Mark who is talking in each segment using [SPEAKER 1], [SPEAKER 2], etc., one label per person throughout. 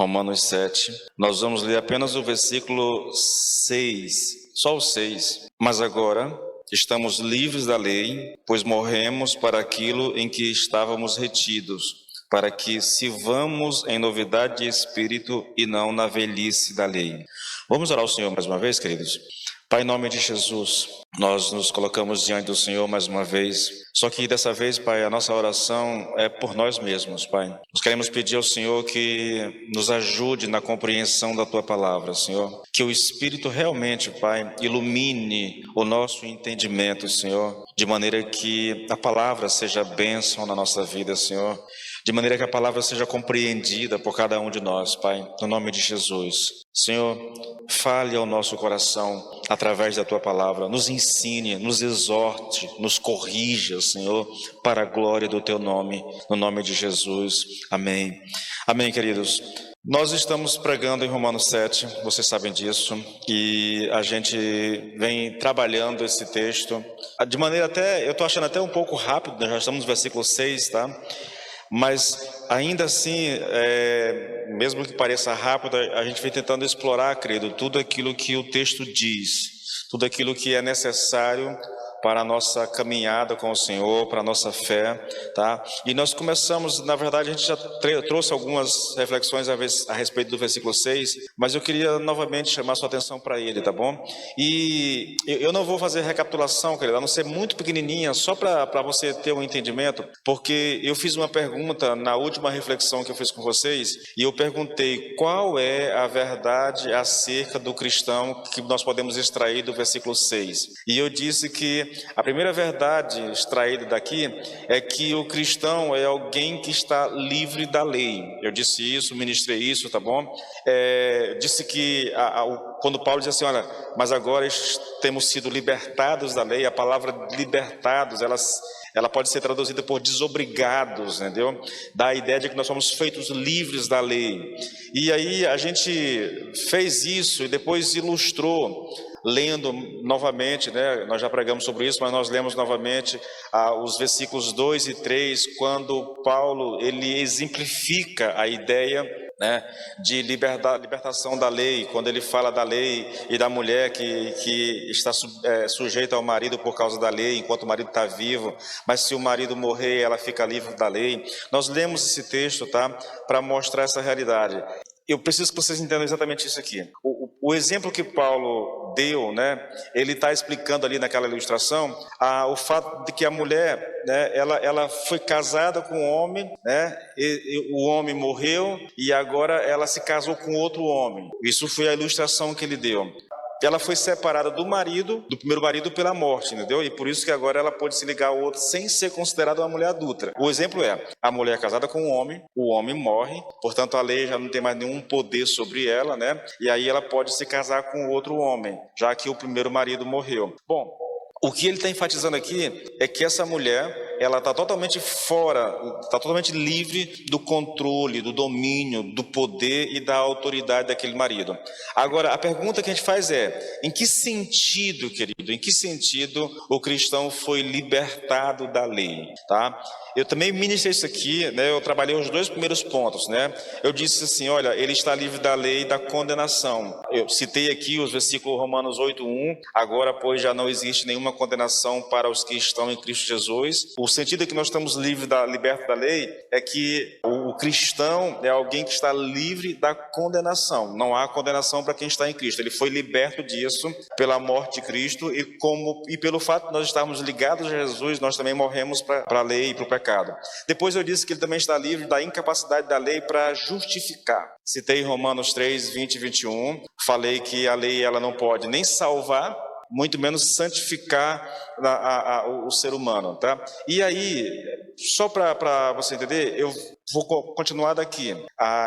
[SPEAKER 1] Romanos 7. Nós vamos ler apenas o versículo 6, só o 6. Mas agora estamos livres da lei, pois morremos para aquilo em que estávamos retidos, para que sirvamos em novidade de espírito e não na velhice da lei. Vamos orar ao Senhor mais uma vez, queridos? Pai, em nome de Jesus, nós nos colocamos diante do Senhor mais uma vez. Só que dessa vez, Pai, a nossa oração é por nós mesmos, Pai. Nós queremos pedir ao Senhor que nos ajude na compreensão da Tua palavra, Senhor. Que o Espírito realmente, Pai, ilumine o nosso entendimento, Senhor, de maneira que a palavra seja bênção na nossa vida, Senhor. De maneira que a palavra seja compreendida por cada um de nós, Pai, no nome de Jesus. Senhor, fale ao nosso coração através da Tua palavra, nos ensine, nos exorte, nos corrija, Senhor, para a glória do Teu nome, no nome de Jesus. Amém. Amém, queridos. Nós estamos pregando em Romanos 7, vocês sabem disso, e a gente vem trabalhando esse texto de maneira até, eu estou achando até um pouco rápido, nós já estamos no versículo 6, tá? Mas ainda assim, mesmo que pareça rápido, a gente vem tentando explorar, querido, tudo aquilo que o texto diz, tudo aquilo que é necessário para a nossa caminhada com o Senhor, para a nossa fé, tá? E nós começamos, na verdade, a gente já trouxe algumas reflexões a respeito do versículo 6, mas eu queria novamente chamar sua atenção para ele, tá bom? E eu não vou fazer recapitulação, querido, a não ser muito pequenininha, só para você ter um entendimento, porque eu fiz uma pergunta na última reflexão que eu fiz com vocês, e eu perguntei qual é a verdade acerca do cristão que nós podemos extrair do versículo 6. E eu disse que a primeira verdade extraída daqui é que o cristão é alguém que está livre da lei. Eu disse isso, ministrei isso, tá bom? Disse que quando Paulo diz assim, olha, mas agora temos sido libertados da lei, a palavra libertados, ela pode ser traduzida por desobrigados, entendeu? Dá a ideia de que nós somos feitos livres da lei. E aí a gente fez isso e depois ilustrou, lendo novamente, né? Nós já pregamos sobre isso, mas nós lemos novamente os versículos 2 e 3, quando Paulo ele exemplifica a ideia, né, de libertação da lei, quando ele fala da lei e da mulher que está sujeita ao marido por causa da lei, enquanto o marido está vivo, mas se o marido morrer, ela fica livre da lei. Nós lemos esse texto, tá, para mostrar essa realidade. Eu preciso que vocês entendam exatamente isso aqui. O exemplo que Paulo deu, né, ele está explicando ali naquela ilustração o fato de que a mulher, né, ela foi casada com um homem, né, o homem morreu e agora ela se casou com outro homem. Isso foi a ilustração que ele deu. Ela foi separada do primeiro marido pela morte, entendeu? E por isso que agora ela pode se ligar ao outro sem ser considerada uma mulher adúltera. O exemplo é, a mulher casada com um homem, o homem morre, portanto a lei já não tem mais nenhum poder sobre ela, né? E aí ela pode se casar com outro homem, já que o primeiro marido morreu. Bom, o que ele está enfatizando aqui é que essa mulher, ela está totalmente fora, está totalmente livre do controle, do domínio, do poder e da autoridade daquele marido. Agora, a pergunta que a gente faz é, em que sentido, querido, em que sentido o cristão foi libertado da lei, tá? Eu também ministrei isso aqui, né? Eu trabalhei os dois primeiros pontos, né? Eu disse assim, olha, ele está livre da lei e da condenação. Eu citei aqui os versículos Romanos 8:1, agora, pois, já não existe nenhuma condenação para os que estão em Cristo Jesus. O sentido é que nós estamos libertos da lei é que o cristão é alguém que está livre da condenação. Não há condenação para quem está em Cristo. Ele foi liberto disso pela morte de Cristo e pelo fato de nós estarmos ligados a Jesus, nós também morremos para a lei e para o pecado. Depois eu disse que ele também está livre da incapacidade da lei para justificar. Citei Romanos 3, 20 e 21. Falei que a lei ela não pode nem salvar, muito menos santificar o ser humano, tá? E aí, só para você entender, eu vou continuar daqui.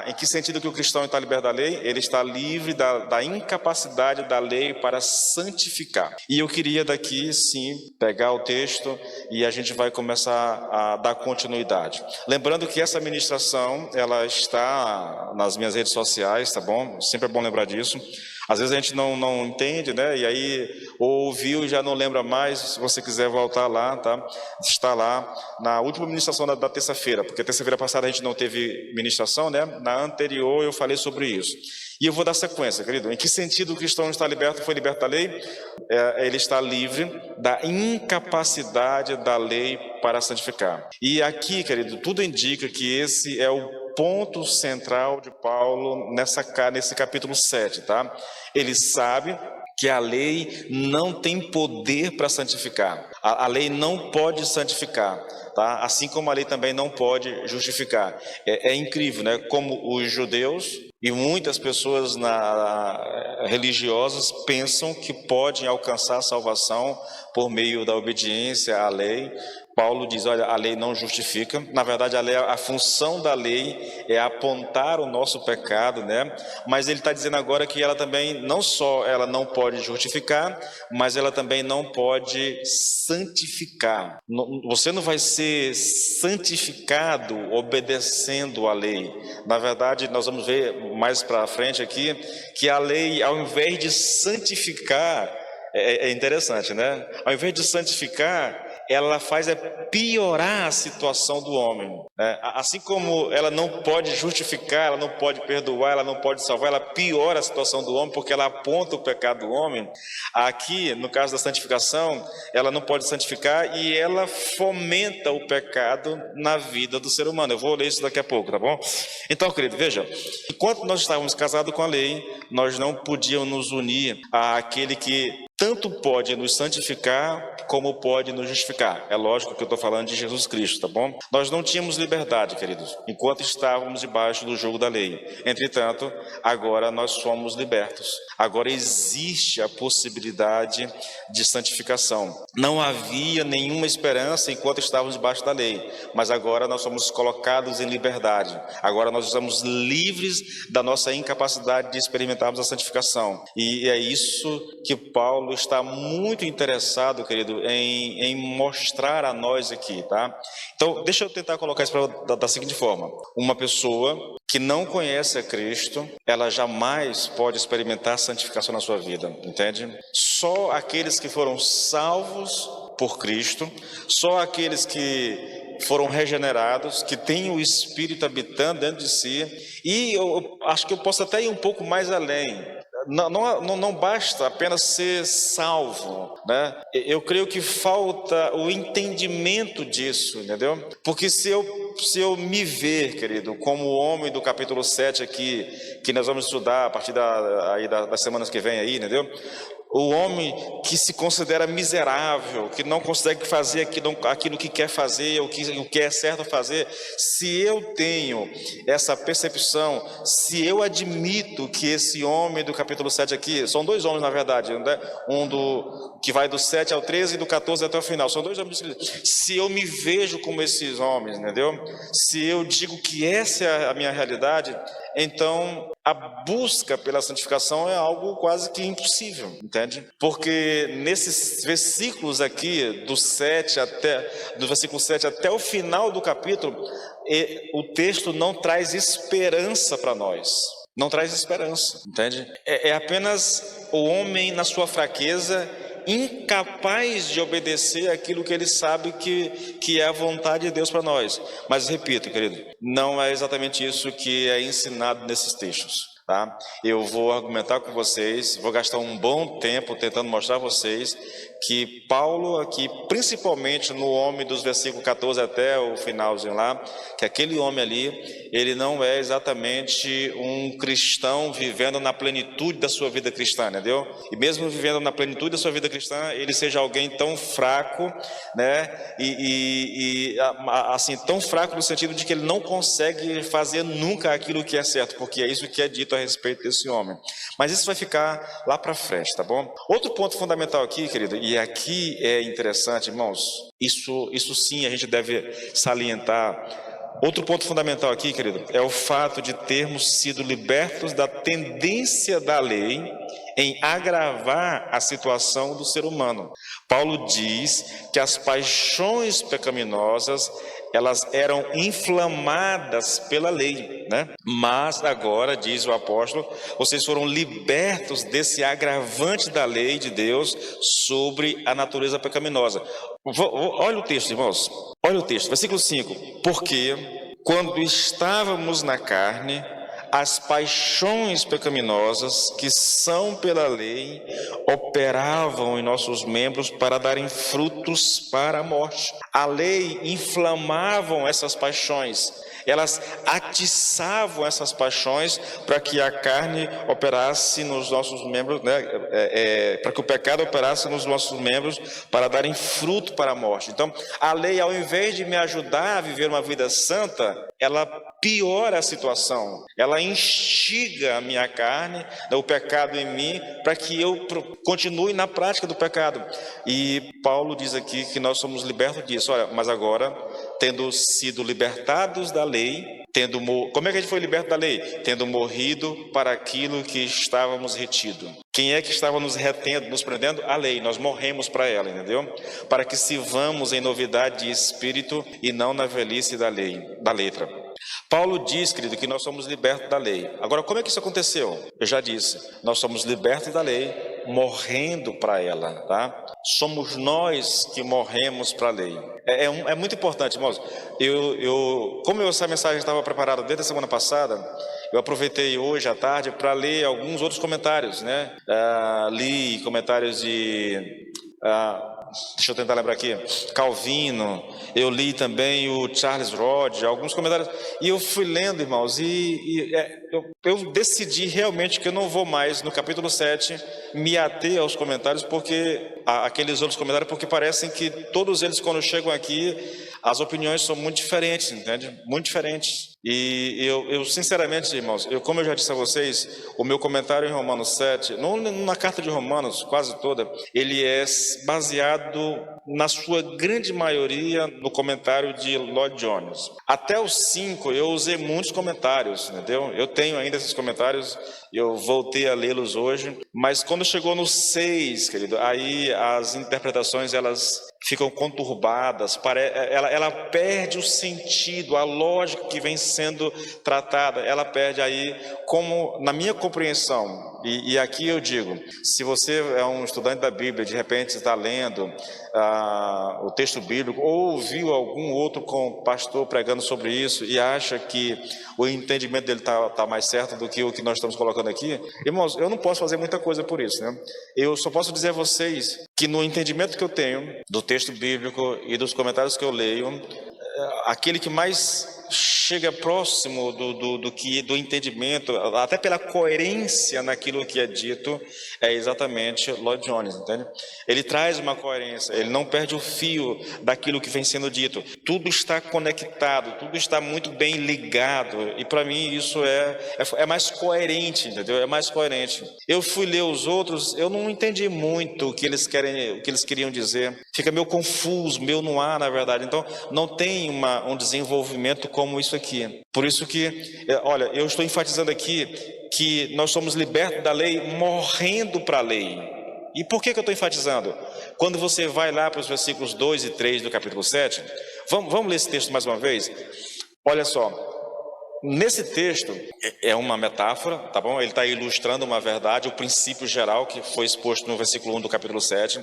[SPEAKER 1] Em que sentido que o cristão está liberto da lei? Ele está livre da incapacidade da lei para santificar. E eu queria daqui, sim, pegar o texto e a gente vai começar a dar continuidade. Lembrando que essa ministração, ela está nas minhas redes sociais, tá bom? Sempre é bom lembrar disso. Às vezes a gente não entende, né? E aí ouviu e já não lembra mais. Se você quiser voltar lá, tá? Está lá na última ministração da terça-feira, porque terça-feira passada a gente não teve ministração, né? Na anterior eu falei sobre isso. E eu vou dar sequência, querido. Em que sentido o cristão está liberto, foi liberto da lei? Ele está livre da incapacidade da lei para santificar. E querido, tudo indica que esse é o ponto central de Paulo nesse capítulo 7, tá? Ele sabe que a lei não tem poder para santificar. A lei não pode santificar, tá? Assim como a lei também não pode justificar. É incrível, né? Como os judeus e muitas pessoas religiosas pensam que podem alcançar a salvação por meio da obediência à lei. Paulo diz, olha, a lei não justifica. Na verdade, a função da lei é apontar o nosso pecado, né? Mas ele está dizendo agora que ela também, não só ela não pode justificar, mas ela também não pode santificar. Você não vai ser santificado obedecendo a lei. Na verdade, nós vamos ver mais para frente aqui, que a lei, ao invés de santificar, é interessante, né? Ao invés de santificar, ela faz piorar a situação do homem, né? Assim como ela não pode justificar, ela não pode perdoar, ela não pode salvar, ela piora a situação do homem porque ela aponta o pecado do homem. Aqui, no caso da santificação, ela não pode santificar e ela fomenta o pecado na vida do ser humano. Eu vou ler isso daqui a pouco, tá bom? Então, querido, veja, enquanto nós estávamos casados com a lei, nós não podíamos nos unir àquele que tanto pode nos santificar como pode nos justificar. É lógico que eu estou falando de Jesus Cristo, tá bom? Nós não tínhamos liberdade, queridos, enquanto estávamos debaixo do jugo da lei. Entretanto, agora nós somos libertos. Agora existe a possibilidade de santificação. Não havia nenhuma esperança enquanto estávamos debaixo da lei, mas agora nós somos colocados em liberdade. Agora nós estamos livres da nossa incapacidade de experimentarmos a santificação. E é isso que Paulo está muito interessado, querido, em mostrar a nós aqui, tá? Então, deixa eu tentar colocar isso da seguinte forma. Uma pessoa que não conhece a Cristo, ela jamais pode experimentar santificação na sua vida, entende? Só aqueles que foram salvos por Cristo, só aqueles que foram regenerados, que têm o Espírito habitando dentro de si, e eu acho que eu posso até ir um pouco mais além. Não basta apenas ser salvo, né? Eu creio que falta o entendimento disso, entendeu? Porque se eu me ver, querido, como o homem do capítulo 7 aqui, que nós vamos estudar a partir das semanas que vem aí, entendeu? O homem que se considera miserável, que não consegue fazer aquilo que quer fazer, o que é certo fazer. Se eu tenho essa percepção, se eu admito que esse homem do capítulo 7 aqui, são dois homens na verdade, né? Que vai do 7 ao 13 e do 14 até o final, são dois homens. Se eu me vejo como esses homens, entendeu? Se eu digo que essa é a minha realidade, então a busca pela santificação é algo quase que impossível, entende? Porque nesses versículos aqui, do versículo 7 até o final do capítulo, o texto não traz esperança para nós. Não traz esperança, entende? É apenas o homem na sua fraqueza, incapaz de obedecer aquilo que ele sabe que é a vontade de Deus para nós. Mas repito, querido, não é exatamente isso que é ensinado nesses textos, tá? Eu vou argumentar com vocês, vou gastar um bom tempo tentando mostrar a vocês que Paulo aqui, principalmente no homem dos versículos 14 até o finalzinho lá, que aquele homem ali, ele não é exatamente um cristão vivendo na plenitude da sua vida cristã, entendeu? E mesmo vivendo na plenitude da sua vida cristã, ele seja alguém tão fraco, né? Assim, tão fraco no sentido de que ele não consegue fazer nunca aquilo que é certo, porque é isso que é dito a respeito desse homem. Mas isso vai ficar lá para frente, tá bom? Outro ponto fundamental aqui, querido, e aqui é interessante, irmãos, isso sim a gente deve salientar. Outro ponto fundamental aqui, querido, é o fato de termos sido libertos da tendência da lei em agravar a situação do ser humano. Paulo diz que as paixões pecaminosas, elas eram inflamadas pela lei, né? Mas agora, diz o apóstolo, vocês foram libertos desse agravante da lei de Deus sobre a natureza pecaminosa. Olha o texto, irmãos. Olha o texto, versículo 5. Porque quando estávamos na carne, as paixões pecaminosas que são pela lei operavam em nossos membros para darem frutos para a morte. A lei inflamavam essas paixões, elas atiçavam essas paixões para que a carne operasse nos nossos membros, né? Para que o pecado operasse nos nossos membros para darem fruto para a morte. Então, a lei, ao invés de me ajudar a viver uma vida santa, ela piora a situação, ela instiga a minha carne, o pecado em mim, para que eu continue na prática do pecado. E Paulo diz aqui que nós somos libertos disso. Olha, mas agora, tendo sido libertados da lei, como é que a gente foi liberto da lei? Tendo morrido para aquilo que estávamos retido. Quem é que estava nos retendo, nos prendendo? A lei, nós morremos para ela, entendeu? Para que sirvamos em novidade de espírito e não na velhice da lei, da letra. Paulo diz, querido, que nós somos libertos da lei. Agora, como é que isso aconteceu? Eu já disse, nós somos libertos da lei, morrendo para ela, tá? Somos nós que morremos para a lei. É muito importante, irmãos. Como essa mensagem estava preparada desde a semana passada, eu aproveitei hoje à tarde para ler alguns outros comentários, né? Li comentários de... deixa eu tentar lembrar aqui, Calvino, eu li também o Charles Rod, alguns comentários, e eu fui lendo, irmãos, eu decidi realmente que eu não vou mais, no capítulo 7, me ater aos comentários, aqueles outros comentários, porque parecem que todos eles, quando chegam aqui, as opiniões são muito diferentes, entende? Muito diferentes. E eu sinceramente, irmãos, como eu já disse a vocês, o meu comentário em Romanos 7, na carta de Romanos, quase toda, ele é baseado, na sua grande maioria, no comentário de Lloyd Jones. Até os 5, eu usei muitos comentários, entendeu? Eu tenho ainda esses comentários, eu voltei a lê-los hoje, mas quando chegou no 6, querido, aí as interpretações, elas ficam conturbadas, ela perde o sentido, a lógica que vem sendo tratada, ela perde aí, como na minha compreensão, e aqui eu digo, se você é um estudante da Bíblia, de repente está lendo o texto bíblico, ou ouviu algum outro pastor pregando sobre isso e acha que o entendimento dele está mais certo do que o que nós estamos colocando aqui, irmãos, eu não posso fazer muita coisa por isso, né? Eu só posso dizer a vocês que no entendimento que eu tenho do texto bíblico e dos comentários que eu leio, aquele que mais chega próximo do entendimento, até pela coerência naquilo que é dito, é exatamente Lloyd Jones, entende? Ele traz uma coerência, ele não perde o fio daquilo que vem sendo dito. Tudo está conectado, tudo está muito bem ligado, e para mim isso é mais coerente, entendeu? É mais coerente. Eu fui ler os outros, eu não entendi muito o que eles queriam dizer. Fica meio confuso, meio no ar, na verdade. Então, não tem um desenvolvimento como isso aqui. Por isso que, olha, eu estou enfatizando aqui que nós somos libertos da lei, morrendo para a lei. E por que eu estou enfatizando? Quando você vai lá para os versículos 2 e 3 do capítulo 7, vamos ler esse texto mais uma vez? Olha só, nesse texto, é uma metáfora, tá bom? Ele está ilustrando uma verdade, o princípio geral que foi exposto no versículo 1 do capítulo 7.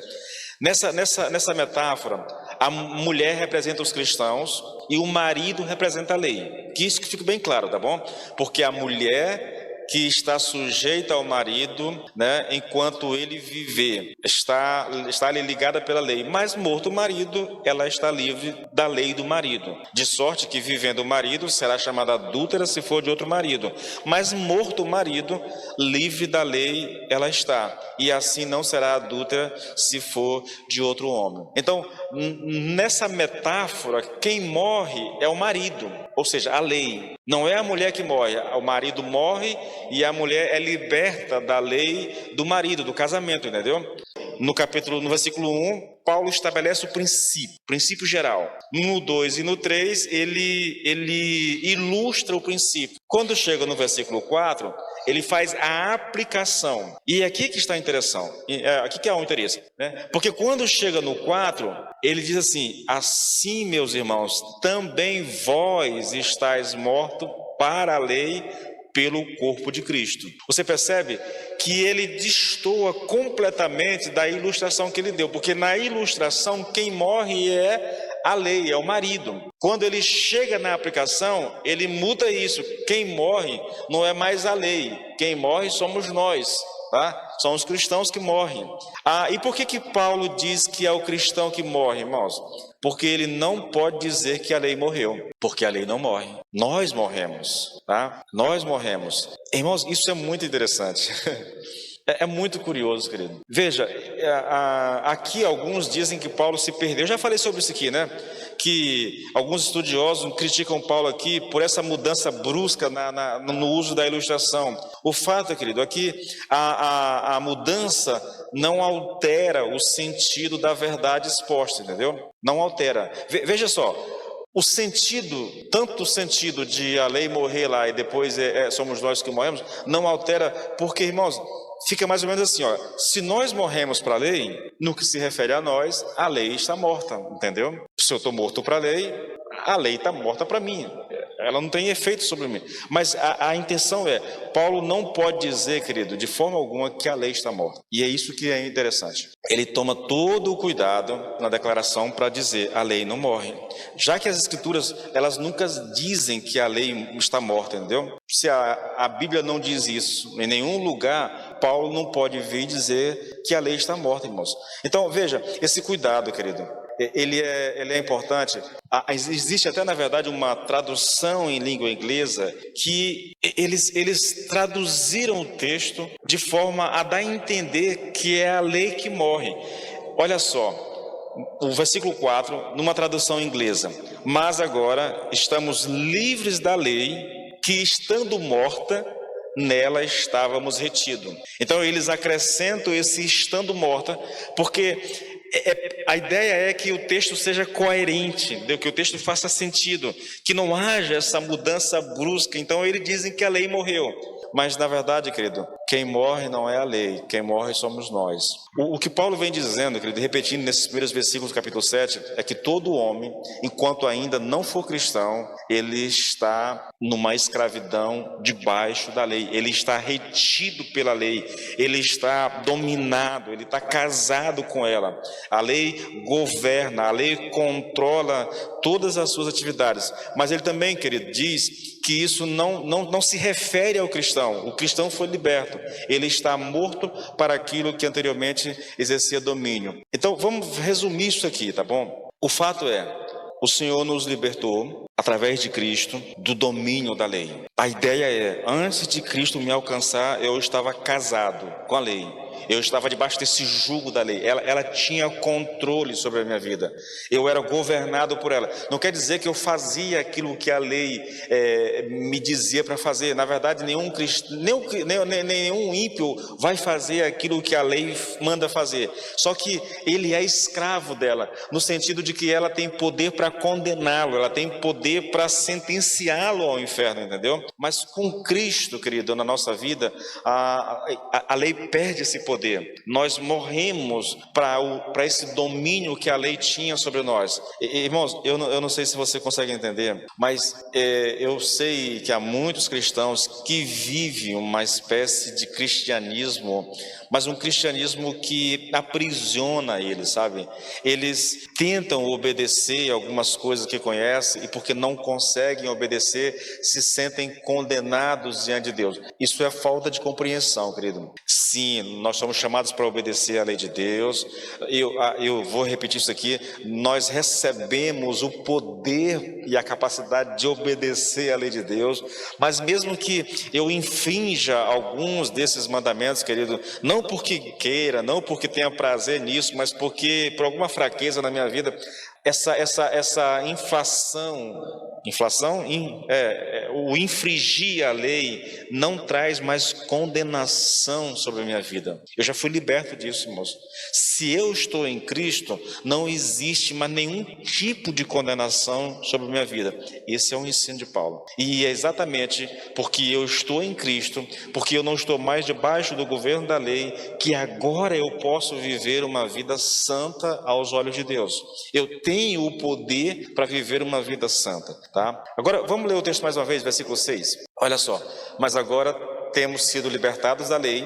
[SPEAKER 1] Nessa metáfora, a mulher representa os cristãos e o marido representa a lei. Que isso que fique bem claro, tá bom? Porque a mulher que está sujeita ao marido, né, enquanto ele viver, está ali ligada pela lei, mas morto o marido, ela está livre da lei do marido, de sorte que vivendo o marido será chamada adúltera se for de outro marido, mas morto o marido, livre da lei ela está, e assim não será adúltera se for de outro homem. Então, nessa metáfora, quem morre é o marido, ou seja, a lei. Não é a mulher que morre, o marido morre e a mulher é liberta da lei do marido, do casamento, entendeu? No versículo 1, Paulo estabelece o princípio geral. No 2 e no 3, ele ilustra o princípio. Quando chega no versículo 4, ele faz a aplicação. E aqui que está interessante, aqui que é o interesse, né? Porque quando chega no 4, ele diz assim: assim, meus irmãos, também vós estáis mortos para a lei pelo corpo de Cristo. Você percebe que ele destoa completamente da ilustração que ele deu, porque na ilustração quem morre é a lei, é o marido. Quando ele chega na aplicação, ele muda isso. Quem morre não é mais a lei, quem morre somos nós, tá? São os cristãos que morrem. E por que Paulo diz que é o cristão que morre, irmãos? Porque ele não pode dizer que a lei morreu, porque a lei não morre. Nós morremos, tá? Nós morremos. Irmãos, isso é muito interessante. É muito curioso, querido. Veja, aqui alguns dizem que Paulo se perdeu. Eu já falei sobre isso aqui, né? Que alguns estudiosos criticam Paulo aqui por essa mudança brusca no uso da ilustração. O fato, querido, aqui a mudança não altera o sentido da verdade exposta, entendeu? Não altera. Veja só. O sentido, tanto o sentido de a lei morrer lá e depois somos nós que morremos, não altera, porque, irmãos, fica mais ou menos assim, ó, se nós morremos para a lei, no que se refere a nós, a lei está morta, entendeu? Se eu estou morto para a lei está morta para mim, ela não tem efeito sobre mim. Mas a intenção Paulo não pode dizer, querido, de forma alguma que a lei está morta. E é isso que é interessante. Ele toma todo o cuidado na declaração para dizer, a lei não morre. Já que as escrituras, elas nunca dizem que a lei está morta, entendeu? Se a Bíblia não diz isso em nenhum lugar, Paulo não pode vir dizer que a lei está morta, irmãos. Então, veja, esse cuidado, querido, ele é importante. Existe até, na verdade, uma tradução em língua inglesa que eles traduziram o texto de forma a dar a entender que é a lei que morre. Olha só, o versículo 4, numa tradução inglesa: mas agora estamos livres da lei, que estando morta, nela estávamos retidos. Então eles acrescentam esse estando morta, porque a ideia é que o texto seja coerente, que o texto faça sentido, que não haja essa mudança brusca. Então eles dizem que a lei morreu, mas na verdade, querido, quem morre não é a lei, quem morre somos nós. O que Paulo vem dizendo, querido, repetindo nesses primeiros versículos do capítulo 7, é que todo homem, enquanto ainda não for cristão, ele está numa escravidão debaixo da lei, ele está retido pela lei, ele está dominado, ele está casado com ela. A lei governa, a lei controla todas as suas atividades, mas ele também, querido, diz que isso não se refere ao cristão. O cristão foi liberto, ele está morto para aquilo que anteriormente exercia domínio. Então vamos resumir isso aqui, tá bom? O fato o Senhor nos libertou através de Cristo do domínio da lei. A ideia antes de Cristo me alcançar, eu estava casado com a lei. Eu estava debaixo desse jugo da lei. Ela tinha controle sobre a minha vida. Eu era governado por ela. Não quer dizer que eu fazia aquilo que a lei me dizia para fazer. Na verdade, nenhum ímpio vai fazer aquilo que a lei manda fazer. Só que ele é escravo dela, no sentido de que ela tem poder para condená-lo, ela tem poder para sentenciá-lo ao inferno, entendeu? Mas com Cristo, querido, na nossa vida, a lei perde esse poder. Nós morremos para esse domínio que a lei tinha sobre nós. Irmãos, eu não sei se você consegue entender, mas eu sei que há muitos cristãos que vivem uma espécie de cristianismo, mas um cristianismo que aprisiona eles, sabe? Eles tentam obedecer algumas coisas que conhecem e porque não conseguem obedecer, se sentem condenados diante de Deus. Isso é falta de compreensão, querido. Sim, nós somos chamados para obedecer à lei de Deus. Eu vou repetir isso aqui: nós recebemos o poder e a capacidade de obedecer à lei de Deus, mas mesmo que eu infrinja alguns desses mandamentos, querido, não porque queira, não porque tenha prazer nisso, mas porque por alguma fraqueza na minha vida, essa o infringir a lei não traz mais condenação sobre a minha vida. Eu já fui liberto disso, irmãos. Se eu estou em Cristo, não existe mais nenhum tipo de condenação sobre a minha vida. Esse é o ensino de Paulo. E é exatamente porque eu estou em Cristo, porque eu não estou mais debaixo do governo da lei, que agora eu posso viver uma vida santa aos olhos de Deus. Eu tenho o poder para viver uma vida santa, tá? Agora, vamos ler o texto mais uma vez, versículo 6. Olha só: mas agora temos sido libertados da lei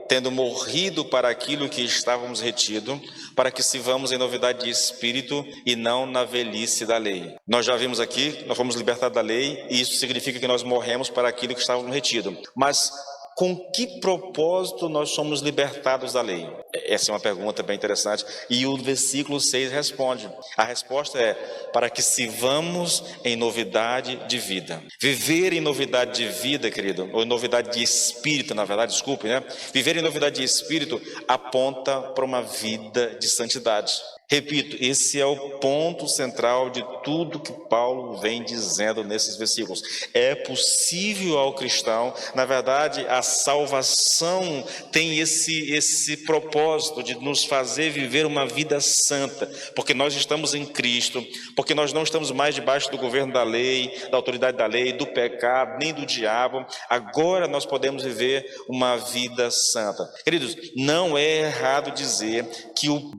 [SPEAKER 1] tendo morrido para aquilo que estávamos retido, para que sirvamos em novidade de espírito e não na velhice da lei. Nós já vimos aqui, nós fomos libertados da lei, e isso significa que nós morremos para aquilo que estávamos retido. Mas com que propósito nós somos libertados da lei? Essa é uma pergunta bem interessante. E o versículo 6 responde. A resposta é: para que sirvamos em novidade de vida. Viver em novidade de vida, querido, ou em novidade de espírito, na verdade, desculpe, né? Viver em novidade de espírito aponta para uma vida de santidade. Repito, esse é o ponto central de tudo que Paulo vem dizendo nesses versículos. É possível ao cristão, na verdade, a salvação tem esse propósito de nos fazer viver uma vida santa, porque nós estamos em Cristo, porque nós não estamos mais debaixo do governo da lei, da autoridade da lei, do pecado, nem do diabo. Agora nós podemos viver uma vida santa. Queridos, não é errado dizer que o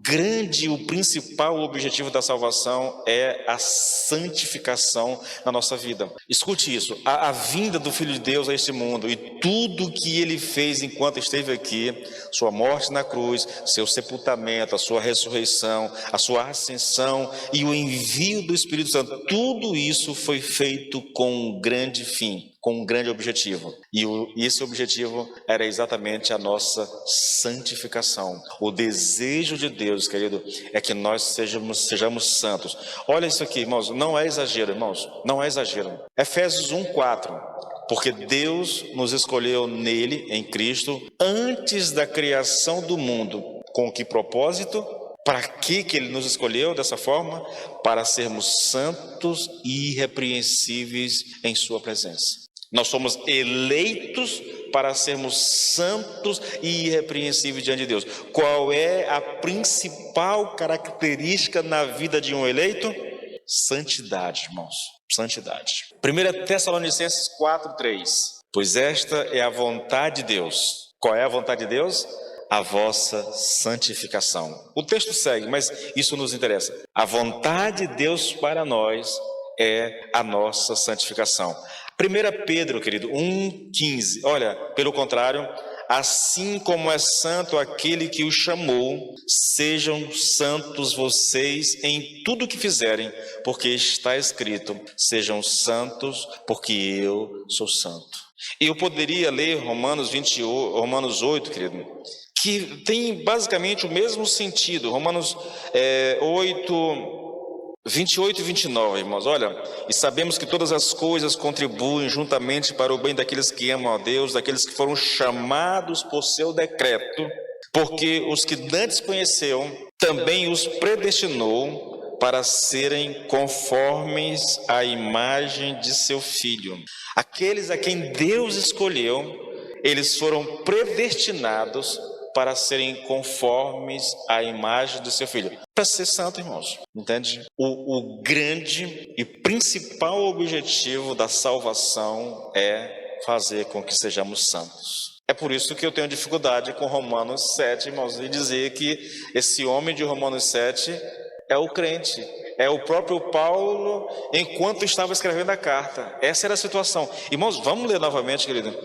[SPEAKER 1] principal objetivo da salvação é a santificação na nossa vida. Escute isso: a vinda do Filho de Deus a este mundo e tudo que ele fez enquanto esteve aqui, sua morte na cruz, seu sepultamento, a sua ressurreição, a sua ascensão e o envio do Espírito Santo, tudo isso foi feito com um grande fim, com um grande objetivo. E esse objetivo era exatamente a nossa santificação. O desejo de Deus, querido, é que nós sejamos santos. Olha isso aqui, irmãos, não é exagero, irmãos, não é exagero. Efésios 1:4. Porque Deus nos escolheu nele, em Cristo, antes da criação do mundo. Com que propósito? Para que ele nos escolheu dessa forma? Para sermos santos e irrepreensíveis em sua presença. Nós somos eleitos para sermos santos e irrepreensíveis diante de Deus. Qual é a principal característica na vida de um eleito? Santidade, irmãos. Santidade. 1 Tessalonicenses 4:3. Pois esta é a vontade de Deus. Qual é a vontade de Deus? A vossa santificação. O texto segue, mas isso nos interessa. A vontade de Deus para nós é a nossa santificação. 1 Pedro, querido, 1:15. Olha, pelo contrário, assim como é santo aquele que o chamou, sejam santos vocês em tudo que fizerem, porque está escrito: sejam santos, porque eu sou santo. E eu poderia ler Romanos 8, querido, que tem basicamente o mesmo sentido. Romanos 8... 28 e 29, irmãos, olha: e sabemos que todas as coisas contribuem juntamente para o bem daqueles que amam a Deus, daqueles que foram chamados por seu decreto, porque os que antes conheceu, também os predestinou para serem conformes à imagem de seu Filho. Aqueles a quem Deus escolheu, eles foram predestinados para serem conformes à imagem do seu Filho. Para ser santo, irmãos, entende? O grande e principal objetivo da salvação é fazer com que sejamos santos. É por isso que eu tenho dificuldade com Romanos 7, irmãos, de dizer que esse homem de Romanos 7 é o crente. É o próprio Paulo enquanto estava escrevendo a carta. Essa era a situação. Irmãos, vamos ler novamente, querido.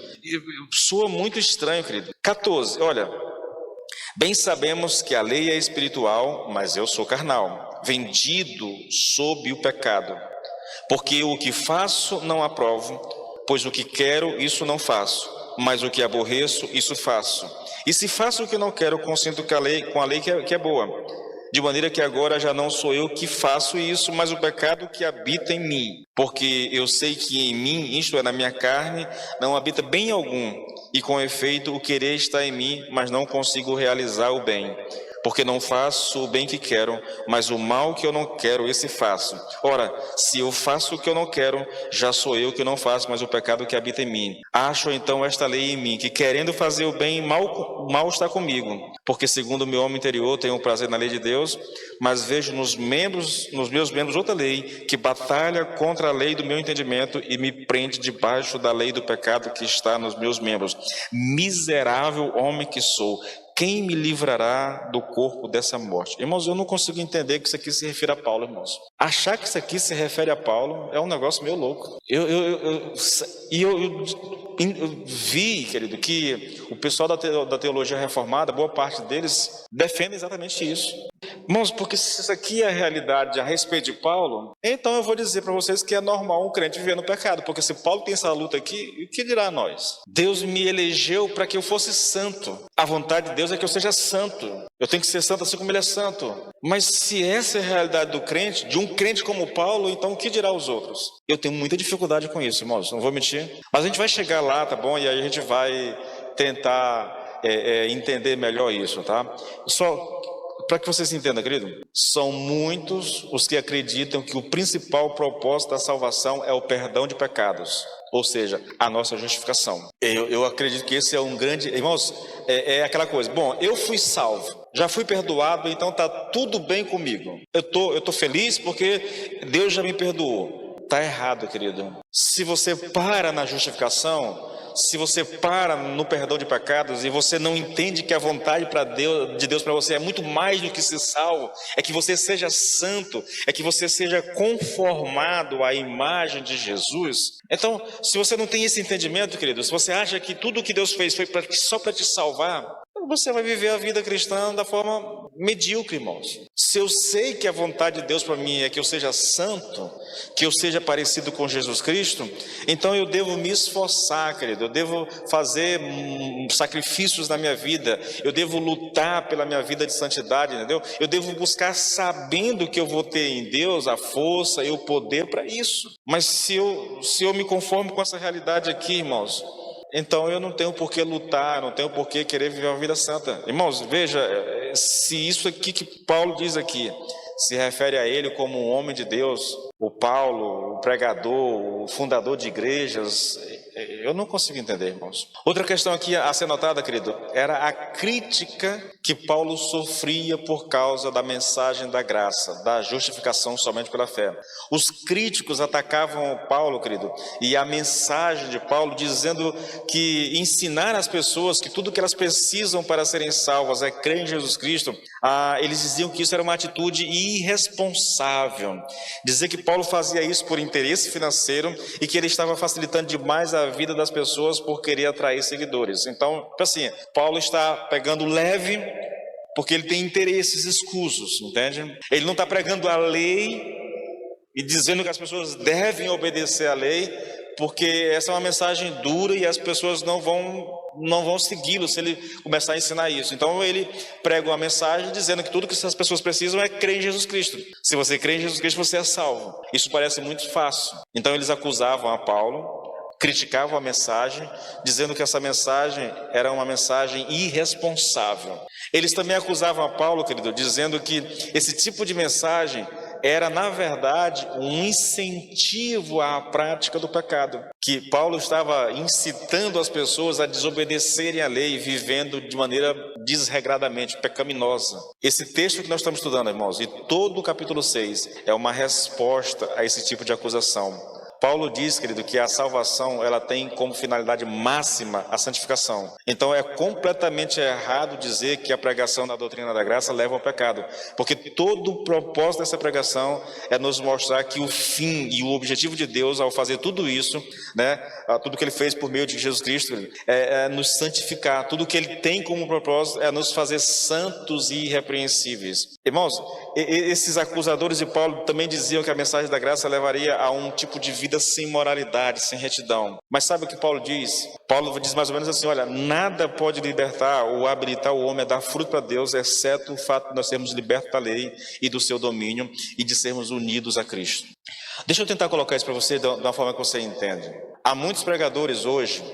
[SPEAKER 1] Soa muito estranho, querido. 14, olha: bem sabemos que a lei é espiritual, mas eu sou carnal, vendido sob o pecado. Porque o que faço não aprovo, pois o que quero, isso não faço, mas o que aborreço, isso faço. E se faço o que não quero, consinto com a lei que é boa. De maneira que agora já não sou eu que faço isso, mas o pecado que habita em mim. Porque eu sei que em mim, isto é, na minha carne, não habita bem algum. E com efeito, o querer está em mim, mas não consigo realizar o bem. Porque não faço o bem que quero, mas o mal que eu não quero, esse faço. Ora, se eu faço o que eu não quero, já sou eu que não faço, mas o pecado que habita em mim. Acho então esta lei em mim, que querendo fazer o bem, mal está comigo. Porque segundo o meu homem interior, tenho prazer na lei de Deus, mas vejo nos meus membros outra lei, que batalha contra a lei do meu entendimento e me prende debaixo da lei do pecado que está nos meus membros. Miserável homem que sou, quem me livrará do corpo dessa morte? Irmãos, eu não consigo entender que isso aqui se refere a Paulo, irmãos. Achar que isso aqui se refere a Paulo é um negócio meio louco. Eu vi, querido, que o pessoal da teologia reformada, boa parte deles, defende exatamente isso. Irmãos, porque se isso aqui é a realidade a respeito de Paulo, então eu vou dizer para vocês que é normal um crente viver no pecado, porque se Paulo tem essa luta aqui, o que dirá a nós? Deus me elegeu para que eu fosse santo. A vontade de Deus é que eu seja santo. Eu tenho que ser santo assim como ele é santo. Mas se essa é a realidade do crente, de um crente como Paulo, então o que dirá os outros? Eu tenho muita dificuldade com isso, irmãos, não vou mentir. Mas a gente vai chegar lá, tá bom? E aí a gente vai tentar entender melhor isso, tá? Só para que vocês entendam, querido, são muitos os que acreditam que o principal propósito da salvação é o perdão de pecados, ou seja, a nossa justificação. Eu acredito que esse é um grande... Irmãos, é aquela coisa, bom, eu fui salvo, já fui perdoado, então está tudo bem comigo. Eu tô feliz porque Deus já me perdoou. Está errado, querido. Se você para na justificação... Se você para no perdão de pecados e você não entende que a vontade de Deus para você é muito mais do que ser salvo, é que você seja santo, é que você seja conformado à imagem de Jesus. Então, se você não tem esse entendimento, querido, se você acha que tudo o que Deus fez foi só para te salvar, você vai viver a vida cristã da forma medíocre, irmãos. Se eu sei que a vontade de Deus para mim é que eu seja santo, que eu seja parecido com Jesus Cristo, então eu devo me esforçar, querido, eu devo fazer sacrifícios na minha vida, eu devo lutar pela minha vida de santidade, entendeu? Eu devo buscar sabendo que eu vou ter em Deus a força e o poder para isso. Mas se eu me conformo com essa realidade aqui, irmãos, então eu não tenho por que lutar, não tenho por que querer viver uma vida santa. Irmãos, veja, se isso aqui que Paulo diz aqui se refere a ele como um homem de Deus, o Paulo, o pregador, o fundador de igrejas, eu não consigo entender, irmãos. Outra questão aqui a ser notada, querido, era a crítica que Paulo sofria por causa da mensagem da graça, da justificação somente pela fé. Os críticos atacavam Paulo, querido, e a mensagem de Paulo dizendo que ensinar as pessoas que tudo que elas precisam para serem salvas é crer em Jesus Cristo, eles diziam que isso era uma atitude irresponsável. Dizer que Paulo fazia isso por interesse financeiro e que ele estava facilitando demais a vida das pessoas por querer atrair seguidores. Então, assim, Paulo está pegando leve porque ele tem interesses escusos, entende? Ele não está pregando a lei e dizendo que as pessoas devem obedecer à lei, porque essa é uma mensagem dura e as pessoas não vão segui-lo se ele começar a ensinar isso. Então ele prega uma mensagem dizendo que tudo que essas pessoas precisam é crer em Jesus Cristo. Se você crê em Jesus Cristo, você é salvo. Isso parece muito fácil. Então eles acusavam a Paulo, criticavam a mensagem, dizendo que essa mensagem era uma mensagem irresponsável. Eles também acusavam a Paulo, querido, dizendo que esse tipo de mensagem era, na verdade, um incentivo à prática do pecado, que Paulo estava incitando as pessoas a desobedecerem à lei, vivendo de maneira desregradamente, pecaminosa. Esse texto que nós estamos estudando, irmãos, e todo o capítulo 6 é uma resposta a esse tipo de acusação. Paulo diz, querido, que a salvação ela tem como finalidade máxima a santificação. Então é completamente errado dizer que a pregação da doutrina da graça leva ao pecado, porque todo o propósito dessa pregação é nos mostrar que o fim e o objetivo de Deus ao fazer tudo isso, né, tudo que ele fez por meio de Jesus Cristo, é nos santificar. Tudo que ele tem como propósito é nos fazer santos e irrepreensíveis. Irmãos, esses acusadores de Paulo também diziam que a mensagem da graça levaria a um tipo de vida sem moralidade, sem retidão. Mas sabe o que Paulo diz? Paulo diz mais ou menos assim, olha, nada pode libertar ou habilitar o homem a dar fruto para Deus, exceto o fato de nós sermos libertos da lei e do seu domínio e de sermos unidos a Cristo. Deixa eu tentar colocar isso para você de uma forma que você entende. Há muitos pregadores hoje